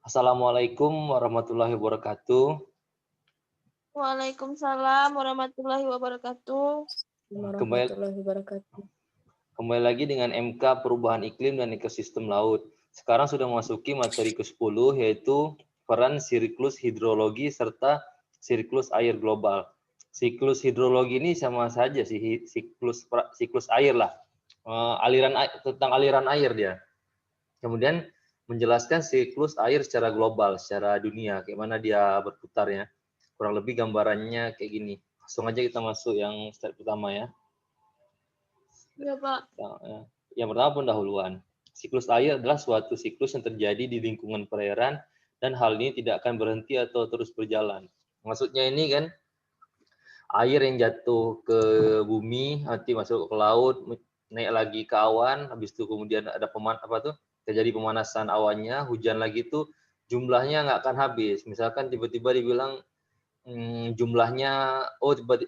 Assalamualaikum warahmatullahi wabarakatuh. Waalaikumsalam warahmatullahi wabarakatuh. Kembali, Warahmatullahi wabarakatuh. kembali lagi dengan MK Perubahan Iklim dan Ekosistem Laut. Sekarang sudah memasuki materi ke-10 yaitu peran siklus hidrologi serta siklus air global. Siklus hidrologi ini sama saja sih siklus air lah. Tentang aliran air dia. Kemudian menjelaskan siklus air secara global, secara dunia, kayak mana dia berputarnya. Kurang lebih gambarannya kayak gini. Langsung aja kita masuk yang step pertama ya. Ya, Pak. Yang pertama pendahuluan. Siklus air adalah suatu siklus yang terjadi di lingkungan perairan dan hal ini tidak akan berhenti atau terus berjalan. Maksudnya ini kan air yang jatuh ke bumi, nanti masuk ke laut, naik lagi ke awan, habis itu kemudian ada terjadi pemanasan awannya, hujan lagi itu jumlahnya nggak akan habis. Misalkan tiba-tiba dibilang jumlahnya,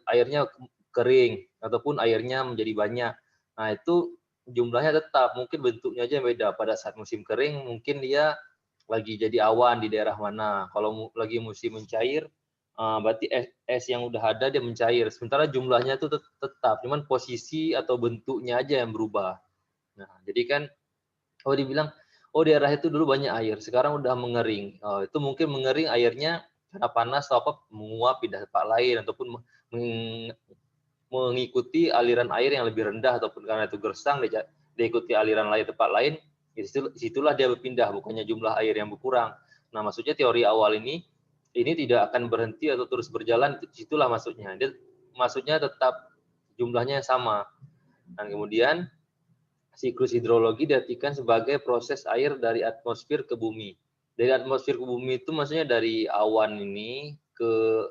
airnya kering ataupun airnya menjadi banyak. Nah itu jumlahnya tetap, mungkin bentuknya aja beda. Pada saat musim kering mungkin dia lagi jadi awan di daerah mana. Kalau lagi musim mencair, berarti es yang udah ada dia mencair. Sementara jumlahnya itu tetap, cuman posisi atau bentuknya aja yang berubah. Nah jadi kan, dibilang, daerah itu dulu banyak air, sekarang udah mengering. Itu mungkin mengering airnya karena panas atau apa, menguap pindah tempat lain, ataupun mengikuti aliran air yang lebih rendah, ataupun karena itu gersang, dia ikuti aliran lain tempat lain, disitulah dia berpindah, bukannya jumlah air yang berkurang. Nah, maksudnya teori awal ini tidak akan berhenti atau terus berjalan, situlah maksudnya. Maksudnya tetap jumlahnya sama. Dan kemudian siklus hidrologi diartikan sebagai proses air dari atmosfer ke bumi. Dari atmosfer ke bumi itu maksudnya dari awan ini ke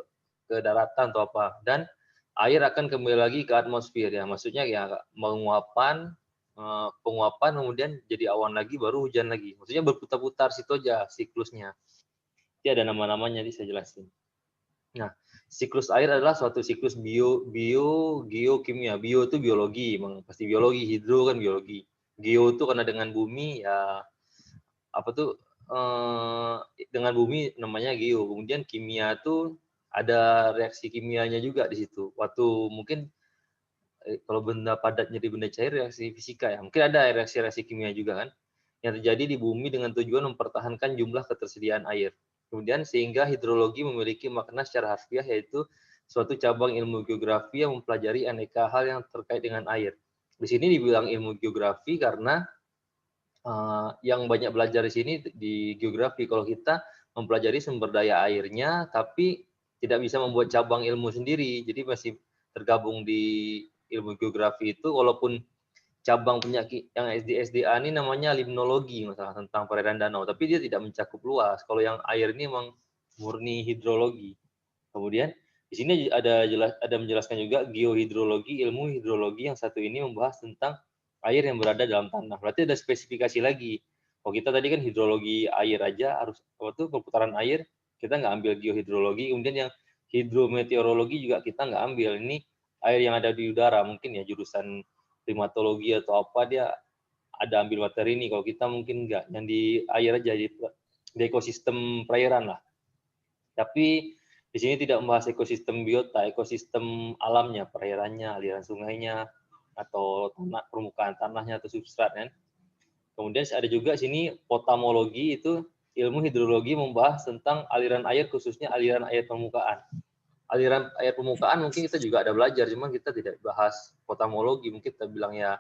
daratan atau apa. Dan air akan kembali lagi ke atmosfer ya. Maksudnya ya penguapan kemudian jadi awan lagi baru hujan lagi. Maksudnya berputar-putar situ aja siklusnya. Ini ada nama-namanya nih saya jelasin. Nah, siklus air adalah suatu siklus geokimia. Bio itu biologi, emang pasti biologi. Hidro kan biologi. Geo itu karena dengan bumi ya dengan bumi namanya geo. Kemudian kimia itu ada reaksi kimianya juga di situ. Waktu mungkin kalau benda padat jadi benda cair, reaksi fisika ya. Mungkin ada reaksi-reaksi kimia juga kan yang terjadi di bumi dengan tujuan mempertahankan jumlah ketersediaan air. Kemudian sehingga hidrologi memiliki makna secara harfiah, yaitu suatu cabang ilmu geografi yang mempelajari aneka hal yang terkait dengan air. Di sini dibilang ilmu geografi karena yang banyak belajar di sini di geografi. Kalau kita mempelajari sumber daya airnya, tapi tidak bisa membuat cabang ilmu sendiri. Jadi masih tergabung di ilmu geografi itu, walaupun cabang penyakit yang SDA ini namanya limnologi, masalah tentang perairan danau, tapi dia tidak mencakup luas. Kalau yang air ini memang murni hidrologi. Kemudian di sini ada menjelaskan juga geohidrologi, ilmu hidrologi yang satu ini membahas tentang air yang berada dalam tanah. Berarti ada spesifikasi lagi. Kalau kita tadi kan hidrologi air aja, harus waktu perputaran air, kita nggak ambil geohidrologi. Kemudian yang hidrometeorologi juga kita nggak ambil. Ini air yang ada di udara, mungkin ya jurusan klimatologi atau apa dia ada ambil materi ini. Kalau kita mungkin nggak, yang di air aja, di ekosistem perairan lah. Tapi di sini tidak membahas ekosistem biota, ekosistem alamnya, perairannya, aliran sungainya, atau permukaan tanahnya atau substrat kan. Kemudian ada juga sini potamologi, itu ilmu hidrologi membahas tentang aliran air, khususnya aliran air permukaan. Aliran air permukaan mungkin kita juga ada belajar, cuman kita tidak bahas potamologi, mungkin kita bilang ya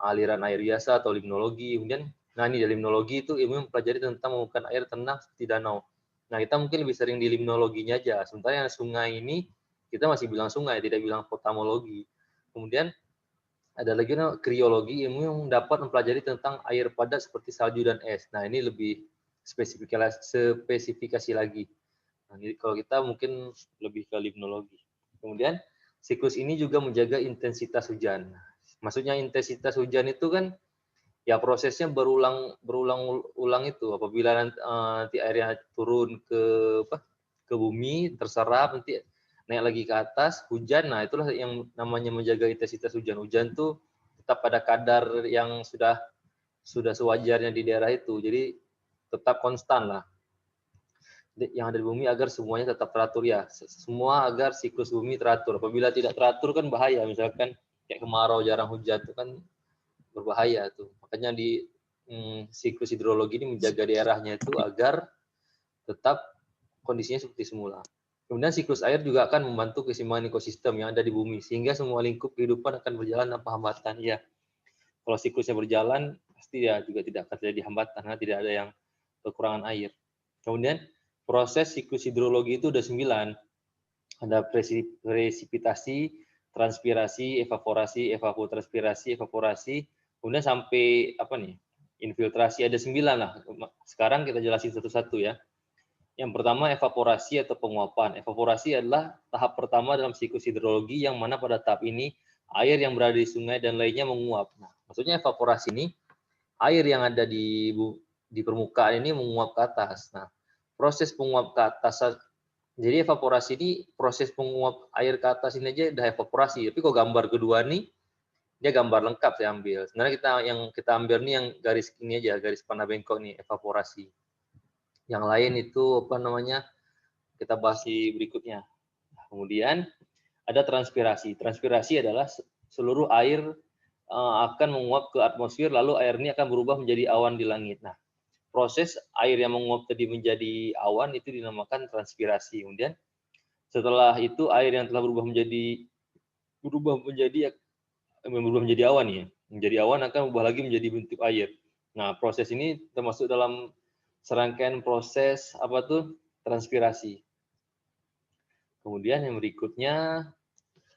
aliran air biasa atau limnologi. Kemudian, nah ini limnologi itu ilmu mempelajari tentang mengukur air tenang seperti danau. Nah kita mungkin lebih sering di limnologinya aja, sementara yang sungai ini kita masih bilang sungai, tidak bilang potamologi. Kemudian ada lagi kriologi, ilmu yang dapat mempelajari tentang air padat seperti salju dan es. Nah ini lebih spesifikasi lagi. Nah, jadi kalau kita mungkin lebih ke limnologi. Kemudian siklus ini juga menjaga intensitas hujan. Maksudnya intensitas hujan itu kan ya prosesnya berulang itu. Apabila nanti airnya turun ke bumi, terserap, nanti naik lagi ke atas, hujan. Nah itulah yang namanya menjaga intensitas hujan. Hujan tuh tetap pada kadar yang sudah sewajarnya di daerah itu. Jadi tetap konstan lah. yang ada di bumi agar semuanya tetap teratur ya. Semua agar siklus bumi teratur. Apabila tidak teratur kan bahaya. Misalkan kayak kemarau, jarang hujan itu kan berbahaya tuh. Makanya di siklus hidrologi ini menjaga daerahnya itu agar tetap kondisinya seperti semula. Kemudian siklus air juga akan membantu keseimbangan ekosistem yang ada di bumi sehingga semua lingkup kehidupan akan berjalan tanpa hambatan. Ya, kalau siklusnya berjalan pasti ya juga tidak akan terjadi hambatan karena tidak ada yang kekurangan air. Kemudian proses siklus hidrologi itu ada 9. Ada presipitasi, transpirasi, evaporasi, evapotranspirasi, evaporasi, kemudian sampai apa nih? Infiltrasi ada 9 lah. Sekarang kita jelasin satu-satu ya. Yang pertama evaporasi atau penguapan. Evaporasi adalah tahap pertama dalam siklus hidrologi yang mana pada tahap ini air yang berada di sungai dan lainnya menguap. Nah, maksudnya evaporasi ini air yang ada di permukaan ini menguap ke atas. Nah, proses penguap ke atas, jadi evaporasi ini proses penguap air ke atas ini aja udah evaporasi. Tapi kok gambar kedua nih dia gambar lengkap saya ambil. Sebenarnya kita ambil nih yang garis ini aja, garis panah bengkok nih evaporasi. Yang lain itu apa namanya? Kita bahas di berikutnya. Kemudian ada transpirasi. Transpirasi adalah seluruh air akan menguap ke atmosfer, lalu air ini akan berubah menjadi awan di langit. Nah, proses air yang menguap tadi menjadi awan itu dinamakan transpirasi. Kemudian setelah itu air yang telah berubah menjadi awan ya. Menjadi awan akan berubah lagi menjadi bentuk air. Nah, proses ini termasuk dalam serangkaian proses apa tuh? Transpirasi. Kemudian yang berikutnya,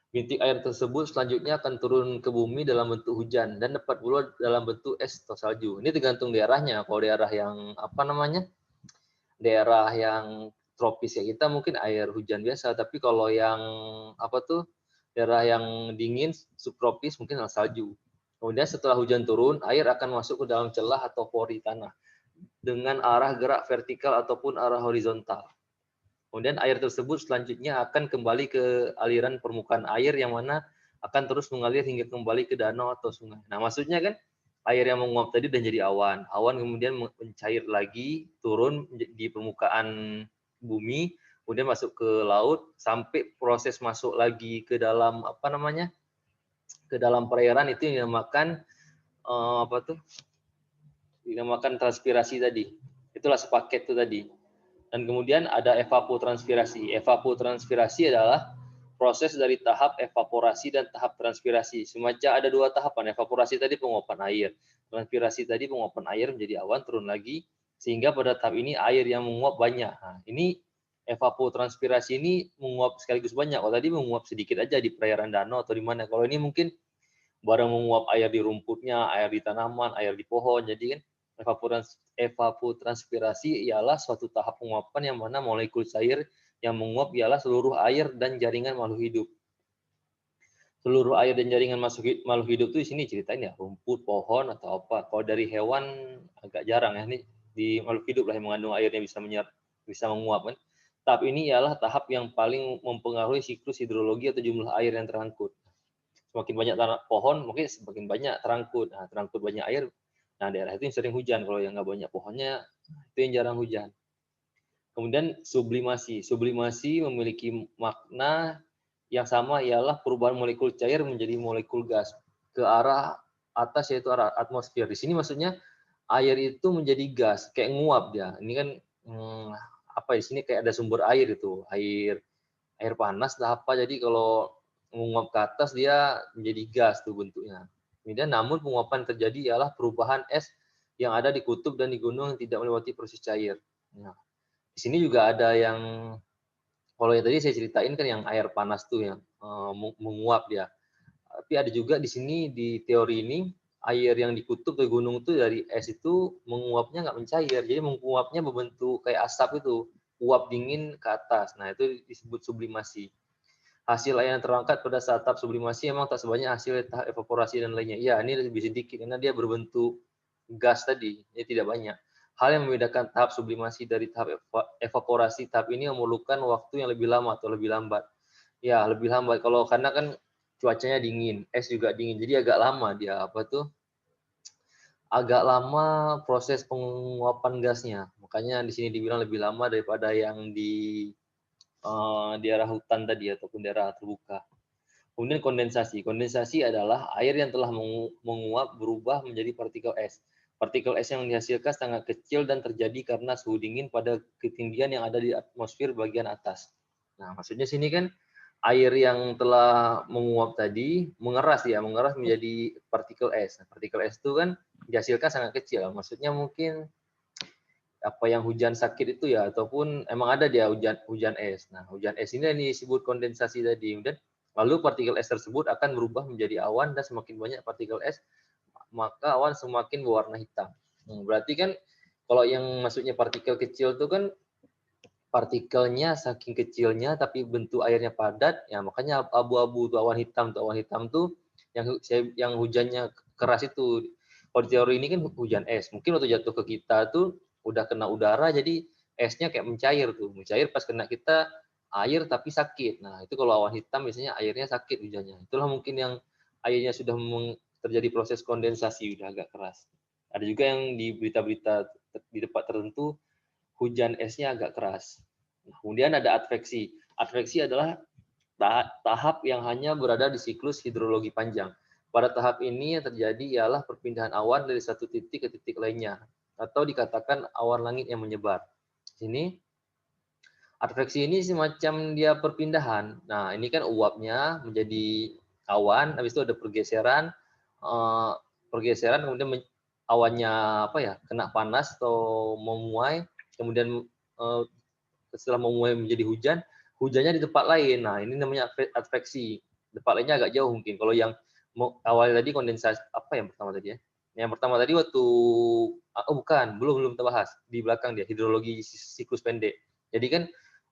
bintik air tersebut selanjutnya akan turun ke bumi dalam bentuk hujan dan dapat pula dalam bentuk es atau salju. Ini tergantung daerahnya. Kalau daerah yang apa namanya? Daerah yang tropis ya kita mungkin air hujan biasa, tapi kalau yang apa tuh? Daerah yang dingin subtropis mungkin salju. Kemudian setelah hujan turun, air akan masuk ke dalam celah atau pori tanah dengan arah gerak vertikal ataupun arah horizontal. Kemudian air tersebut selanjutnya akan kembali ke aliran permukaan air yang mana akan terus mengalir hingga kembali ke danau atau sungai. Nah, maksudnya kan air yang menguap tadi udah jadi awan. Awan kemudian mencair lagi, turun di permukaan bumi, kemudian masuk ke laut, sampai proses masuk lagi ke dalam apa namanya? Ke dalam perairan itu yang dinamakan apa tuh? Dinamakan transpirasi tadi. Itulah sepaket itu tadi. Dan kemudian ada evapotranspirasi. Evapotranspirasi adalah proses dari tahap evaporasi dan tahap transpirasi. Semacam ada 2 tahapan. Evaporasi tadi penguapan air. Transpirasi tadi penguapan air menjadi awan turun lagi. Sehingga pada tahap ini air yang menguap banyak. Nah, ini evapotranspirasi ini menguap sekaligus banyak. Kalau tadi menguap sedikit aja di perairan danau atau di mana. Kalau ini mungkin barang menguap air di rumputnya, air di tanaman, air di pohon. Jadi kan evapotranspirasi ialah suatu tahap penguapan yang mana molekul cair yang menguap ialah seluruh air dan jaringan makhluk hidup. Seluruh air dan jaringan makhluk hidup itu di sini ceritain ya rumput, pohon atau apa. Kalau dari hewan agak jarang ya, ini di makhluk hidup lah yang mengandung airnya bisa menguap kan. Tahap ini ialah tahap yang paling mempengaruhi siklus hidrologi atau jumlah air yang terangkut. Semakin banyak pohon, mungkin semakin banyak terangkut. Nah, terangkut banyak air, nah daerah itu yang sering hujan. Kalau yang nggak banyak pohonnya, itu yang jarang hujan. Kemudian sublimasi. Sublimasi memiliki makna yang sama ialah perubahan molekul cair menjadi molekul gas ke arah atas yaitu arah atmosfer. Di sini maksudnya air itu menjadi gas, kayak nguap dia. Ini kan apa di sini kayak ada sumber air itu, air panas lah apa. Jadi kalau menguap ke atas dia menjadi gas tuh bentuknya. Kemudian namun penguapan terjadi ialah perubahan es yang ada di kutub dan di gunung yang tidak melewati proses cair. Nah, di sini juga ada yang kalau yang tadi saya ceritain kan yang air panas tuh yang menguap dia. Tapi ada juga di sini di teori ini air yang di kutub atau gunung itu dari es itu menguapnya nggak mencair, jadi menguapnya berbentuk kayak asap itu, uap dingin ke atas. Nah itu disebut sublimasi. Hasil air yang terangkat pada saat tahap sublimasi memang tak sebanyak hasil tahap evaporasi dan lainnya. Iya, ini lebih sedikit karena dia berbentuk gas tadi, ini tidak banyak. Hal yang membedakan tahap sublimasi dari tahap evaporasi, tahap ini memerlukan waktu yang lebih lama atau lebih lambat. Ya, lebih lambat kalau karena kan cuacanya dingin, es juga dingin, jadi agak lama dia apa tuh? Agak lama proses penguapan gasnya. makanya di sini dibilang lebih lama daripada yang di daerah hutan tadi ataupun daerah terbuka. Kemudian kondensasi. Kondensasi adalah air yang telah menguap berubah menjadi partikel es. Partikel es yang dihasilkan sangat kecil dan terjadi karena suhu dingin pada ketinggian yang ada di atmosfer bagian atas. Nah, maksudnya sini kan air yang telah menguap tadi mengeras menjadi partikel es. Nah, partikel es itu kan dihasilkan sangat kecil. Maksudnya mungkin apa yang hujan sakit itu ya, ataupun emang ada dia hujan es. Nah, hujan es ini yang disebut kondensasi tadi. Dan lalu partikel es tersebut akan berubah menjadi awan dan semakin banyak partikel es, maka awan semakin berwarna hitam. Berarti kan kalau yang maksudnya partikel kecil itu kan partikelnya saking kecilnya tapi bentuk airnya padat, ya makanya abu-abu tuh awan hitam tuh yang hujannya keras itu. Kalau di teori ini kan hujan es, mungkin waktu jatuh ke kita tuh udah kena udara jadi esnya kayak mencair pas kena kita air tapi sakit. Nah itu kalau awan hitam biasanya airnya sakit hujannya. Itulah mungkin yang airnya sudah terjadi proses kondensasi udah agak keras. Ada juga yang di berita-berita di tempat tertentu hujan esnya agak keras. Kemudian ada adveksi. Adveksi adalah tahap yang hanya berada di siklus hidrologi panjang. Pada tahap ini yang terjadi ialah perpindahan awan dari satu titik ke titik lainnya, atau dikatakan awan langit yang menyebar. Sini adveksi ini semacam dia perpindahan. Nah, ini kan uapnya menjadi awan, habis itu ada pergeseran kemudian awannya kena panas atau memuai, kemudian setelah memuai menjadi hujan, hujannya di tempat lain. Nah, ini namanya adveksi. Tempat lainnya agak jauh mungkin. Kalau yang awalnya tadi kondensasi, apa yang pertama tadi ya? Yang pertama tadi waktu belum kita bahas. Di belakang dia hidrologi siklus pendek. Jadi kan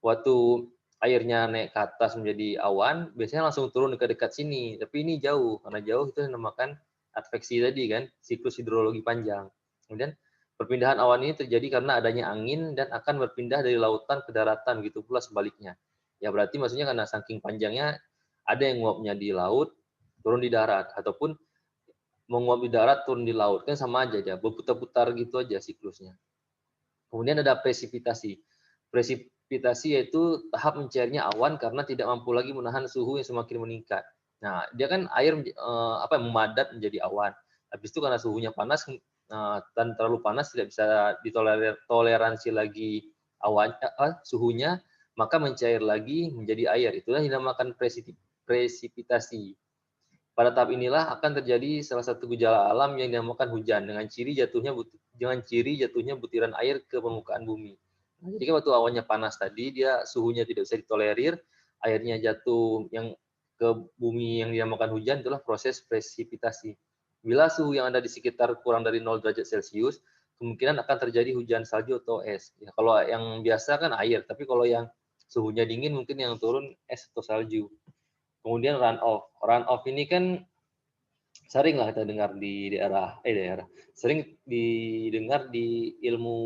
waktu airnya naik ke atas menjadi awan, biasanya langsung turun dekat-dekat sini. Tapi ini jauh, karena jauh itu dinamakan adveksi tadi kan, siklus hidrologi panjang. Kemudian perpindahan awan ini terjadi karena adanya angin dan akan berpindah dari lautan ke daratan, gitu pula sebaliknya. Ya berarti maksudnya karena saking panjangnya, ada yang nguapnya di laut, turun di darat, ataupun menguap di darat, turun di laut. Kan sama aja, berputar-putar gitu aja siklusnya. Kemudian ada presipitasi. Presipitasi yaitu tahap mencairnya awan karena tidak mampu lagi menahan suhu yang semakin meningkat. Nah, dia kan air memadat menjadi awan. Habis itu karena suhunya panas dan terlalu panas tidak bisa ditoleransi lagi suhunya, maka mencair lagi menjadi air. Itulah dinamakan presipitasi. Pada tahap inilah akan terjadi salah satu gejala alam yang dinamakan hujan dengan ciri jatuhnya butiran air ke permukaan bumi. Nah, jadi kan waktu awannya panas tadi, dia suhunya tidak bisa ditolerir, airnya jatuh yang ke bumi yang dinamakan hujan, itulah proses presipitasi. Bila suhu yang ada di sekitar kurang dari 0 derajat Celcius, kemungkinan akan terjadi hujan salju atau es. Ya, kalau yang biasa kan air, tapi kalau yang suhunya dingin mungkin yang turun es atau salju. Kemudian runoff. Runoff ini kan sering lah kita dengar di sering didengar di ilmu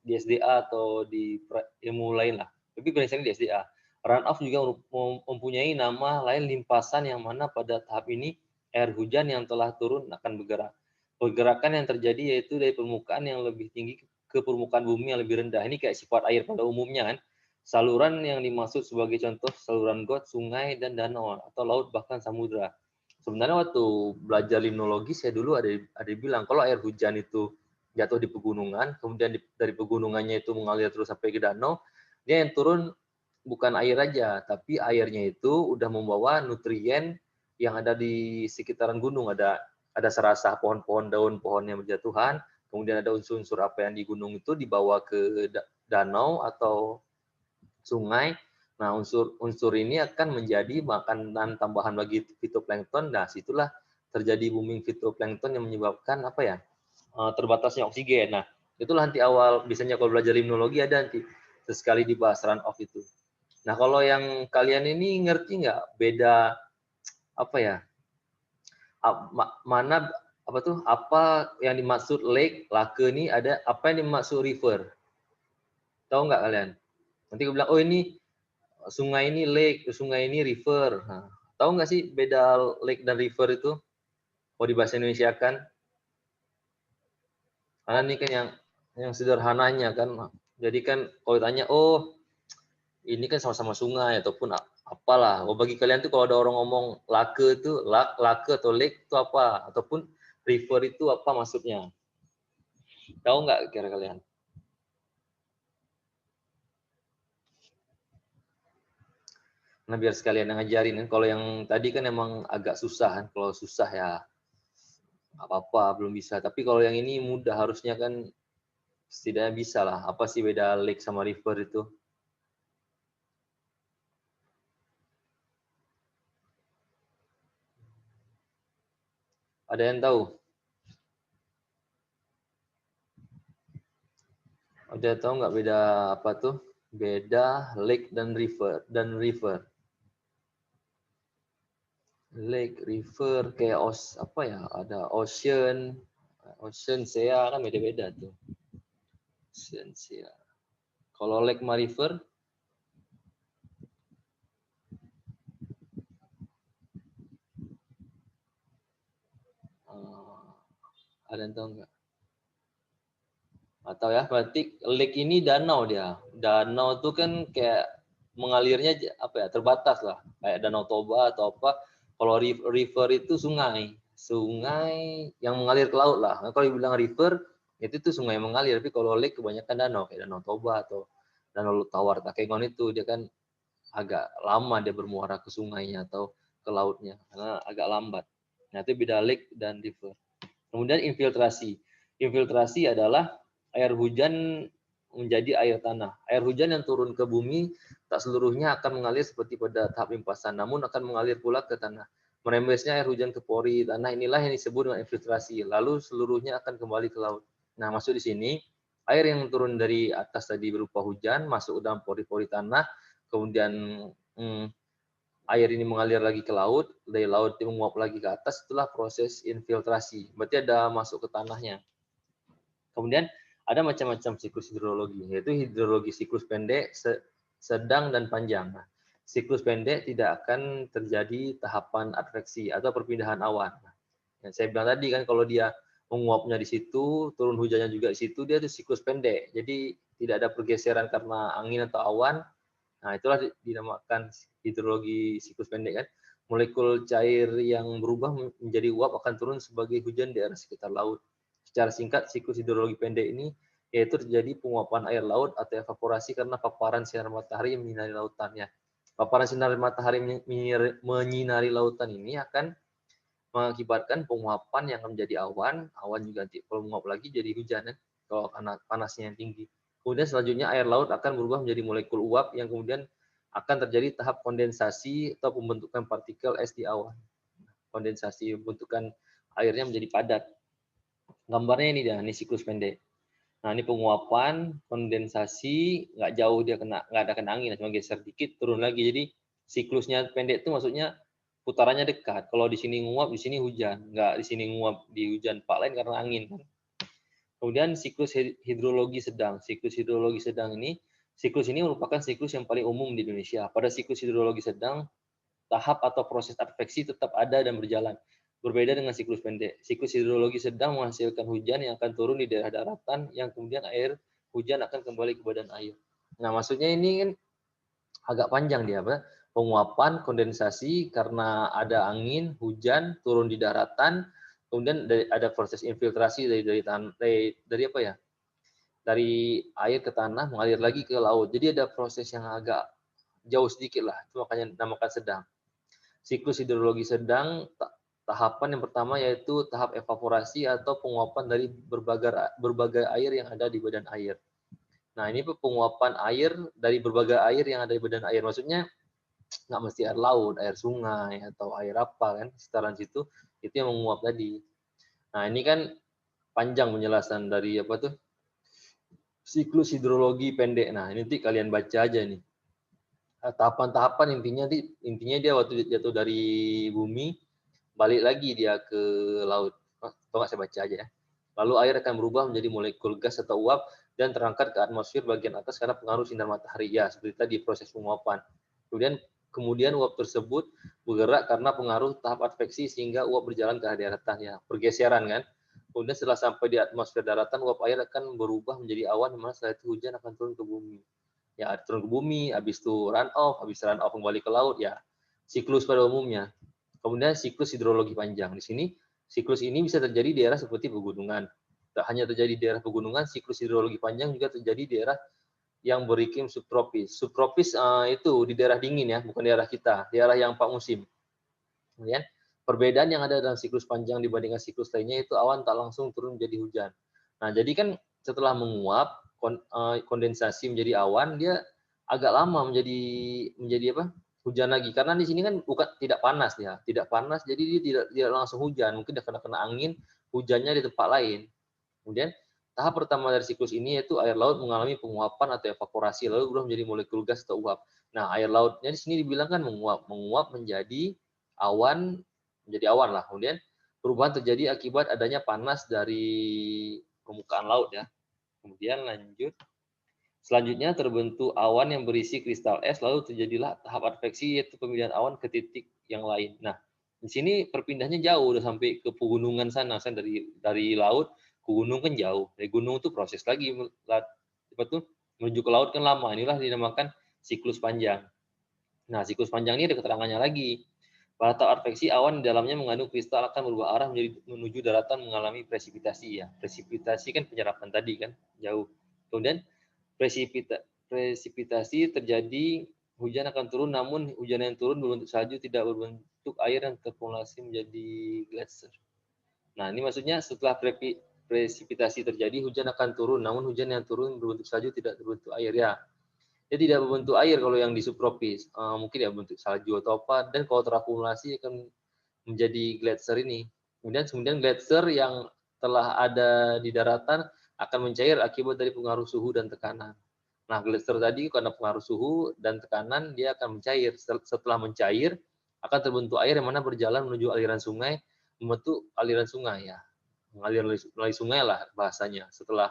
di SDA atau di ilmu lain lah. Tapi paling sering di SDA. Runoff juga mempunyai nama lain limpasan yang mana pada tahap ini air hujan yang telah turun akan bergerak. Pergerakan yang terjadi yaitu dari permukaan yang lebih tinggi ke permukaan bumi yang lebih rendah. Ini kayak sifat air pada umumnya kan. Saluran yang dimaksud sebagai contoh saluran got, sungai, dan danau, atau laut bahkan samudra. Sebenarnya waktu belajar limnologi, saya dulu ada bilang, kalau air hujan itu jatuh di pegunungan, kemudian dari pegunungannya itu mengalir terus sampai ke danau, dia yang turun bukan air aja, tapi airnya itu udah membawa nutrien yang ada di sekitaran gunung. Ada serasah pohon-pohon, daun pohon yang berjatuhan, kemudian ada unsur-unsur apa yang di gunung itu dibawa ke danau atau sungai. Nah, unsur ini akan menjadi makanan tambahan bagi fitoplankton. Nah, situlah terjadi booming fitoplankton yang menyebabkan terbatasnya oksigen. Nah, itulah nanti awal biasanya kalau belajar limnologi ada nanti sesekali dibahas runoff itu. Nah, kalau yang kalian ini ngerti nggak beda mana apa yang dimaksud lake, lake ini ada apa yang dimaksud river? Tahu nggak kalian? Nanti gue bilang, oh ini sungai ini lake, sungai ini river. Nah, tahu nggak sih beda lake dan river itu? Kalau di bahasa Indonesia kan? Karena ini kan yang yang sederhananya kan. Jadi kan kalau ditanya, oh ini kan sama-sama sungai ataupun apalah. Oh, bagi kalian tuh kalau ada orang ngomong lake itu, lake atau lake itu apa? Ataupun river itu apa maksudnya? Tahu nggak kira kalian? Nah, biar sekalian yang ngajarin kan. Kalau yang tadi kan emang agak susah kan. Kalau susah ya apa-apa, belum bisa. Tapi kalau yang ini mudah, harusnya kan setidaknya bisa lah. Apa sih beda lake sama river itu? Ada yang tahu? Ada tahu nggak beda apa tuh? Beda lake dan river. Lake, river, kayak apa ya? Ada ocean, sea kan beda-beda tuh. Ocean, sea. Kalau lake sama river, ada yang tahu nggak? Atau ya, berarti lake ini danau dia. Danau tuh kan kayak mengalirnya apa ya, terbatas lah. Kayak Danau Toba atau apa. Kalau river itu sungai. Sungai yang mengalir ke laut lah. Nah, kalau dibilang river, itu tuh sungai yang mengalir. Tapi kalau lake kebanyakan danau. Kayak Danau Toba atau Danau Tawar Takengon itu. Dia kan agak lama dia bermuara ke sungainya atau ke lautnya. Karena agak lambat. Nah, itu beda lake dan river. Kemudian infiltrasi. Infiltrasi adalah air hujan menjadi air tanah. Air hujan yang turun ke bumi tak seluruhnya akan mengalir seperti pada tahap limpasan, namun akan mengalir pula ke tanah. Merembesnya air hujan ke pori tanah inilah yang disebut dengan infiltrasi. Lalu seluruhnya akan kembali ke laut. Nah, masuk di sini air yang turun dari atas tadi berupa hujan masuk dalam pori-pori tanah, kemudian air ini mengalir lagi ke laut, dari laut dia menguap lagi ke atas, itulah proses infiltrasi. Berarti ada masuk ke tanahnya. Kemudian ada macam-macam siklus hidrologi, yaitu hidrologi siklus pendek, sedang, dan panjang. Nah, siklus pendek tidak akan terjadi tahapan adveksi atau perpindahan awan. Yang saya bilang tadi kan kalau dia menguapnya di situ, turun hujannya juga di situ, dia itu siklus pendek. Jadi tidak ada pergeseran karena angin atau awan. Nah, itulah dinamakan hidrologi siklus pendek kan. Molekul cair yang berubah menjadi uap akan turun sebagai hujan di area sekitar laut. Secara singkat, siklus hidrologi pendek ini yaitu terjadi penguapan air laut atau evaporasi karena paparan sinar matahari yang menyinari lautan. Ya. Paparan sinar matahari menyinari lautan ini akan mengakibatkan penguapan yang akan menjadi awan. Awan juga nanti kalau menguap lagi jadi hujan kan, kalau karena panasnya yang tinggi. Kemudian selanjutnya air laut akan berubah menjadi molekul uap yang kemudian akan terjadi tahap kondensasi atau pembentukan partikel es di awan. Kondensasi, pembentukan airnya menjadi padat. Gambarnya ini dia, ini siklus pendek. Nah, ini penguapan, kondensasi, nggak jauh dia nggak ada kena angin, cuma geser dikit, turun lagi. Jadi siklusnya pendek itu maksudnya putarannya dekat. Kalau di sini nguap, di sini hujan. Nggak di sini nguap di hujan tempat lain karena angin. Kemudian siklus hidrologi sedang. Siklus hidrologi sedang ini, siklus ini merupakan siklus yang paling umum di Indonesia. Pada siklus hidrologi sedang, tahap atau proses adveksi tetap ada dan berjalan. Berbeda dengan siklus pendek. Siklus hidrologi sedang menghasilkan hujan yang akan turun di daerah daratan, yang kemudian air hujan akan kembali ke badan air. Nah, maksudnya ini kan agak panjang dia, apa? Penguapan, kondensasi karena ada angin, hujan, turun di daratan, kemudian ada proses infiltrasi dari apa ya? Dari air ke tanah mengalir lagi ke laut. Jadi ada proses yang agak jauh sedikit lah, itu makanya namakan sedang. Siklus hidrologi sedang, tahapan yang pertama yaitu tahap evaporasi atau penguapan dari berbagai air yang ada di badan air. Nah, ini penguapan air dari berbagai air yang ada di badan air. Maksudnya nggak mesti air laut, air sungai, atau air apa kan, sekitaran situ, itu yang menguap tadi. Nah, ini kan panjang penjelasan dari apa tuh, siklus hidrologi pendek. Nah, ini nanti kalian baca aja nih. Tahapan-tahapan intinya dia waktu jatuh dari bumi, balik lagi dia ke laut. Atau nggak saya baca aja ya. Lalu air akan berubah menjadi molekul gas atau uap dan terangkat ke atmosfer bagian atas karena pengaruh sinar matahari. Ya, seperti tadi proses penguapan. Kemudian uap tersebut bergerak karena pengaruh tahap adveksi sehingga uap berjalan ke arah daratan. Ya, pergeseran kan. Kemudian setelah sampai di atmosfer daratan, uap air akan berubah menjadi awan, di mana setelah itu hujan akan turun ke bumi. Ya, turun ke bumi, habis itu run off kembali ke laut, ya siklus pada umumnya. Kemudian siklus hidrologi panjang. Di sini siklus ini bisa terjadi di daerah seperti pegunungan. Tak hanya terjadi di daerah pegunungan, siklus hidrologi panjang juga terjadi di daerah yang beriklim subtropis. Subtropis itu di daerah dingin ya, bukan daerah kita, daerah yang 4 musim. Kemudian perbedaan yang ada dalam siklus panjang dibandingkan siklus lainnya itu awan tak langsung turun menjadi hujan. Nah, jadi kan setelah menguap kondensasi menjadi awan, dia agak lama menjadi apa? Hujan lagi. Karena di sini kan bukan tidak panas ya, tidak panas, jadi dia tidak langsung hujan. Mungkin dia kena angin, hujannya di tempat lain. Kemudian tahap pertama dari siklus ini yaitu air laut mengalami penguapan atau evaporasi lalu berubah menjadi molekul gas atau uap. Nah, air lautnya di sini dibilang kan menguap menjadi awan, lah. Kemudian perubahan terjadi akibat adanya panas dari permukaan laut ya. Kemudian lanjut. Selanjutnya terbentuk awan yang berisi kristal es, lalu terjadilah tahap adveksi yaitu pemindahan awan ke titik yang lain. Nah, di sini perpindahnya jauh, udah sampai ke pegunungan sana. Dari laut ke gunung kan jauh. Dari gunung itu proses lagi, menuju ke laut kan lama. Inilah dinamakan siklus panjang. Nah, siklus panjang ini ada keterangannya lagi. Pada tahap adveksi, awan di dalamnya mengandung kristal akan berubah arah menuju daratan mengalami presipitasi ya. Presipitasi kan penyerapan tadi kan, jauh. Kemudian presipitasi terjadi, hujan akan turun, namun hujan yang turun berbentuk salju, tidak berbentuk air yang terkumulasi menjadi gletser. Nah, ini maksudnya setelah presipitasi terjadi, hujan akan turun, namun hujan yang turun berbentuk salju, tidak berbentuk air ya. Dia tidak berbentuk air kalau yang di subtropis, mungkin ya bentuk salju atau apa, dan kalau terakumulasi akan menjadi gletser ini. Kemudian gletser yang telah ada di daratan akan mencair akibat dari pengaruh suhu dan tekanan. Nah, gletser tadi karena pengaruh suhu dan tekanan dia akan mencair. Setelah mencair akan terbentuk air yang mana berjalan menuju aliran sungai, membentuk aliran sungai ya. Mengalir melalui sungai lah bahasanya setelah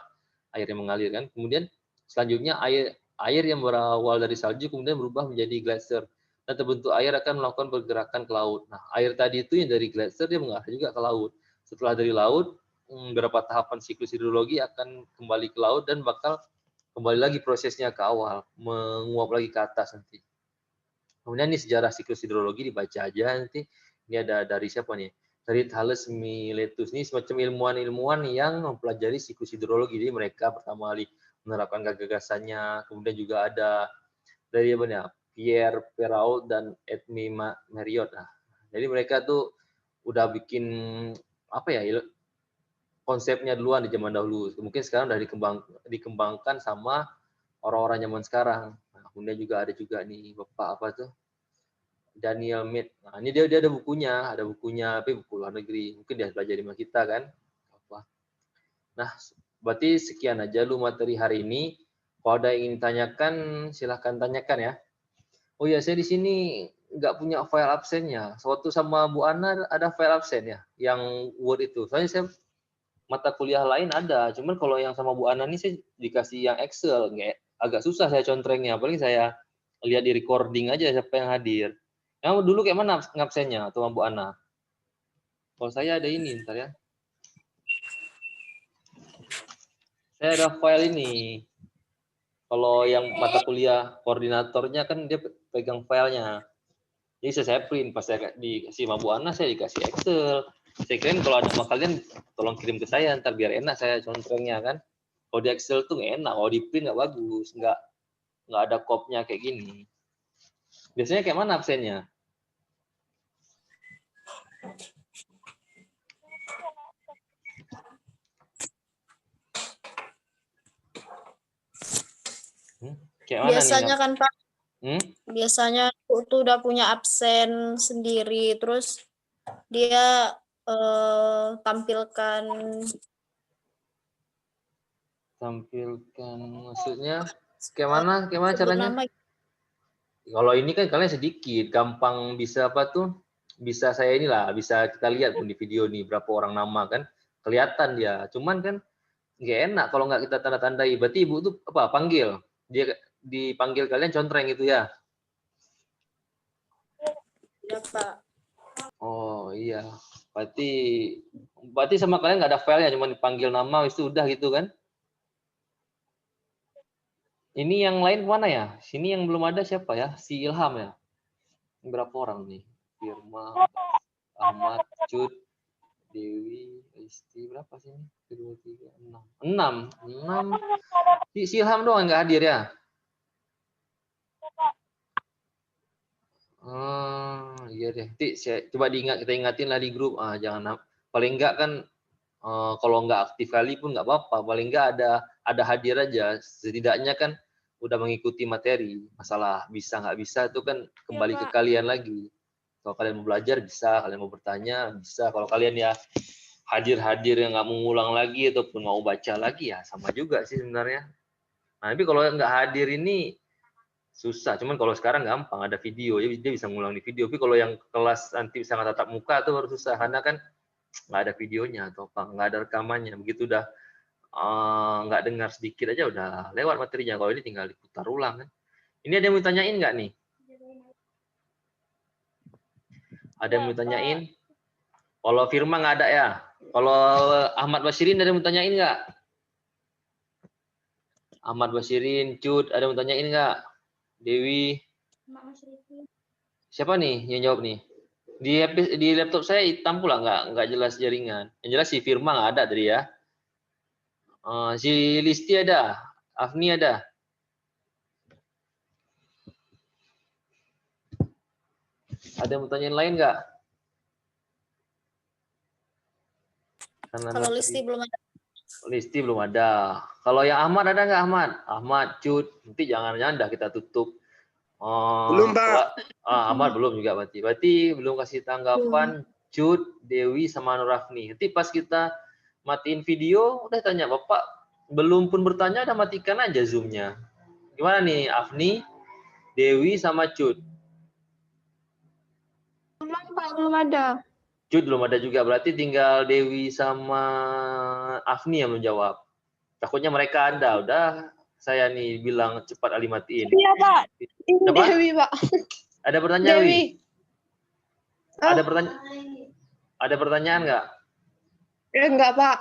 airnya mengalir kan. Kemudian selanjutnya air yang berawal dari salju kemudian berubah menjadi gletser dan terbentuk air akan melakukan pergerakan ke laut. Nah, air tadi itu yang dari gletser dia mengarah juga ke laut. Setelah dari laut, beberapa tahapan siklus hidrologi akan kembali ke laut dan bakal kembali lagi prosesnya ke awal, menguap lagi ke atas nanti. Kemudian ini sejarah siklus hidrologi dibaca aja nanti. Ini ada dari siapa nih? Dari Thales Miletus. Ini semacam ilmuwan-ilmuwan yang mempelajari siklus hidrologi. Jadi mereka pertama kali menerapkan gagasannya. Kemudian juga ada dari apa nih? Pierre Perrault dan Edmé Marriott. Nah, jadi mereka tuh udah bikin apa ya konsepnya duluan di zaman dahulu. Mungkin sekarang udah dikembangkan sama orang-orang zaman sekarang. Nah, kemudian juga ada juga nih Bapak apa tuh? Daniel Mead. Nah, ini dia ada bukunya, tapi buku luar negeri. Mungkin dia belajar sama kita kan. Apa? Nah, berarti sekian aja lu materi hari ini. Kalau ada yang ingin ditanyakan, silahkan tanyakan ya. Oh ya, saya di sini nggak punya file absennya. Suatu sama Bu Ana ada file absen ya, yang Word itu. Soalnya saya mata kuliah lain ada, cuman kalau yang sama Bu Ana ini saya dikasih yang Excel, nggak agak susah saya contrengnya. Paling saya lihat di recording aja siapa yang hadir. Yang dulu kayak mana ngabsennya sama Bu Ana? Kalau saya ada ini, ntar ya. Saya ada file ini. Kalau yang mata kuliah koordinatornya kan dia pegang filenya. Jadi saya print, pas saya dikasih sama Bu Ana, saya dikasih Excel. Saya kira kalau ada sama kalian, tolong kirim ke saya, ntar biar enak saya contrengnya kan. Kalau di Excel tuh nggak enak, kalau di print nggak bagus, nggak ada kopnya kayak gini. Biasanya kayak mana absennya? Kayak mana Biasanya nih? kan Pak, biasanya itu udah punya absen sendiri, terus dia tampilkan Maksudnya kayak mana caranya? nama. Kalau ini kan kalian sedikit, gampang bisa apa tuh? Bisa saya inilah, bisa kita lihat pun di video nih berapa orang nama kan, kelihatan dia. Cuman kan nggak enak kalau nggak kita tanda tandai. Berarti ibu tuh apa? Panggil dia, dipanggil kalian contreng itu ya? Ya Pak. Oh iya. Berarti sama kalian nggak ada filenya, cuma dipanggil nama itu udah gitu kan? Ini yang lain mana ya? Sini yang belum ada siapa ya? Si Ilham ya? Berapa orang nih? Firma, Ahmad, Cut, Dewi, Isti, berapa sih ini? 2, 3, 6. 6. Si Ilham doang nggak hadir ya? Iya deh. Coba kita ingatin lah di grup. Jangan paling enggak kan kalau nggak aktif kali pun nggak apa-apa. Paling nggak ada hadir aja. Setidaknya kan udah mengikuti materi. Masalah bisa nggak bisa itu kan kembali ke kalian lagi. Kalau kalian mau belajar bisa, kalian mau bertanya bisa. Kalau kalian ya hadir yang nggak mau ngulang lagi ataupun mau baca lagi ya sama juga sih sebenarnya. Nah, tapi kalau nggak hadir ini susah. Cuman kalau sekarang gampang, ada video, jadi dia bisa ngulang di video. Tapi kalau yang kelas nanti sangat tatap muka itu baru susah karena kan nggak ada videonya atau apa, nggak ada rekamannya. Begitu udah nggak dengar sedikit aja udah lewat materinya. Kalau ini tinggal diputar ulang kan. Ini ada yang mau tanyain nggak nih? Ada yang mau tanyain? Kalau Firma nggak ada ya? Kalau Ahmad Basirin ada yang mau tanyain nggak? Ahmad Basirin, Cut, ada yang mau tanyain nggak? Dewi? Siapa nih yang jawab nih? Di laptop saya hitam pula nggak jelas jaringan. Yang jelas si Firma nggak ada tadi ya. Si Listi ada, Afni ada. Ada yang mau tanyain lain nggak? Kalau Listi belum ada. Listi belum ada. Kalau yang Ahmad ada nggak Ahmad? Ahmad, Cut, nanti jangan dah kita tutup. Belum, Pak. Ahmad belum juga berarti. Berarti belum kasih tanggapan Cut, Dewi sama Nur Rafni. Nanti pas kita matiin video, udah tanya Bapak, belum pun bertanya, udah matikan aja Zoom-nya. Gimana nih, Afni, Dewi sama Cut? Belum ada. Cut belum ada juga, berarti tinggal Dewi sama Afni yang menjawab. Takutnya mereka ada, udah saya nih bilang cepat Ali matiin. Iya, Pak. Ini Apa? Dewi, Pak. Ada pertanyaan, Dewi. Ada pertanyaan nggak? Enggak, Pak.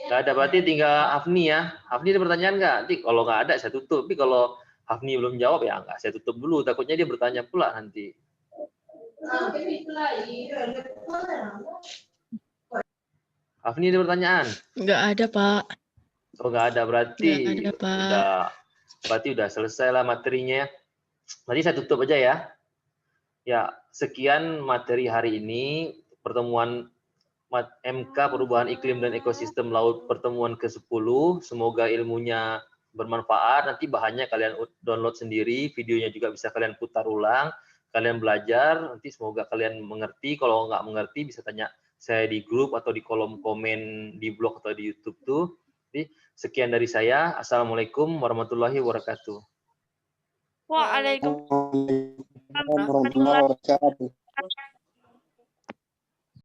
Nggak ada, berarti tinggal Afni ya. Afni ada pertanyaan nggak? Nanti kalau nggak ada saya tutup. Tapi kalau Afni belum jawab ya nggak, saya tutup dulu. Takutnya dia bertanya pula nanti. Afni ada pertanyaan? Nggak ada, Pak. Oh nggak ada, berarti Nggak ada, Pak. berarti udah selesai lah materinya. Nanti saya tutup aja ya. Ya, sekian materi hari ini, pertemuan MK Perubahan Iklim dan Ekosistem Laut pertemuan ke-10. Semoga ilmunya bermanfaat. Nanti bahannya kalian download sendiri, videonya juga bisa kalian putar ulang. Kalian belajar, nanti semoga kalian mengerti. Kalau nggak mengerti bisa tanya saya di grup atau di kolom komen di blog atau di YouTube tuh. Jadi, sekian dari saya. Assalamualaikum warahmatullahi wabarakatuh. Waalaikumsalam. Warahmatullahi wabarakatuh.